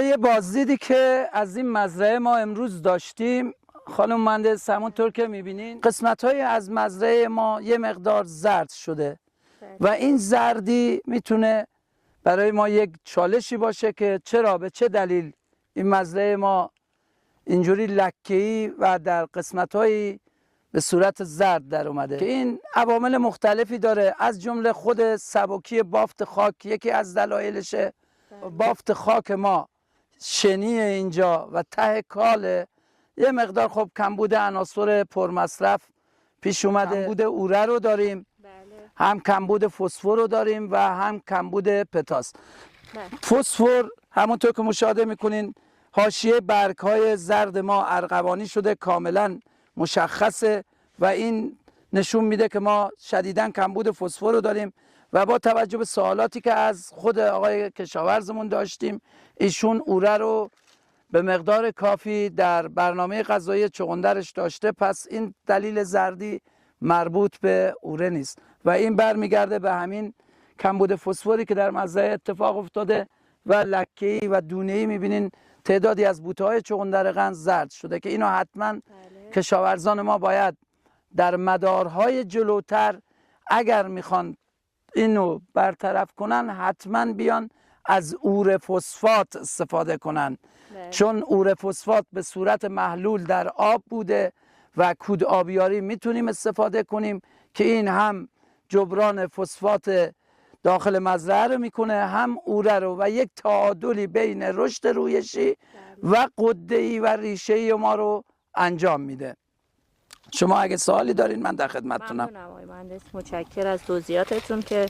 یه بازدیدی که از این مزرعه ما امروز داشتیم خانم مهندس، همونطور که میبینین قسمت‌های از مزرعه ما یه مقدار زرد شده و این زردی میتونه برای ما یک چالشی باشه که چرا، به چه دلیل این مزرعه ما اینجوری لکه‌ای و در قسمت‌هایی به صورت زرد در اومده که این عوامل مختلفی داره، از جمله خود سبکی بافت خاک یکی از دلایلشه. بافت خاک ما شنی اینجا و ته کاله، یه مقدار خب کمبود عناصر پرمصرف پیش اومده. کمبود اوره رو داریم، هم کمبود فسفر رو داریم و هم کمبود پتاس. فسفر همونطور که مشاهده میکنین حاشیه برگ های زرد ما ارغوانی شده، کاملا مشخصه و این نشون میده که ما شدیداً کمبود فسفر رو داریم و با توجه به سوالاتی که از خود آقای کشاورزمون داشتیم، ایشون اوره رو به مقدار کافی در برنامه غذایی چغندرش داشته، پس این دلیل زردی مربوط به اوره نیست و این برمیگرده به همین کمبود فسفری که در مزرعه اتفاق افتاده و لکه‌ای و دونه‌ای میبینین تعدادی از بوته‌های چغندر قند زرد شده که اینو حتما کشاورزان ما باید در مدارهای جلوتر اگر میخوان اینو برطرف کنن حتما بیان از اوره فسفات استفاده کنن، چون اوره فسفات به صورت محلول در آب بوده و کود آبیاری میتونیم استفاده کنیم که این هم جبران فسفات داخل مزرعه رو میکنه، هم اوره رو، و یک تعادلی بین رشد رویشی و غده‌ای و ریشه‌ای ما رو انجام میده. شما اگه سوالی دارین من در خدمتتونم. ممنونم آقای مهندس، متشکرم از توضیحاتتون که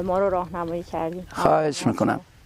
ما رو راهنمایی کردین. خواهش میکنم.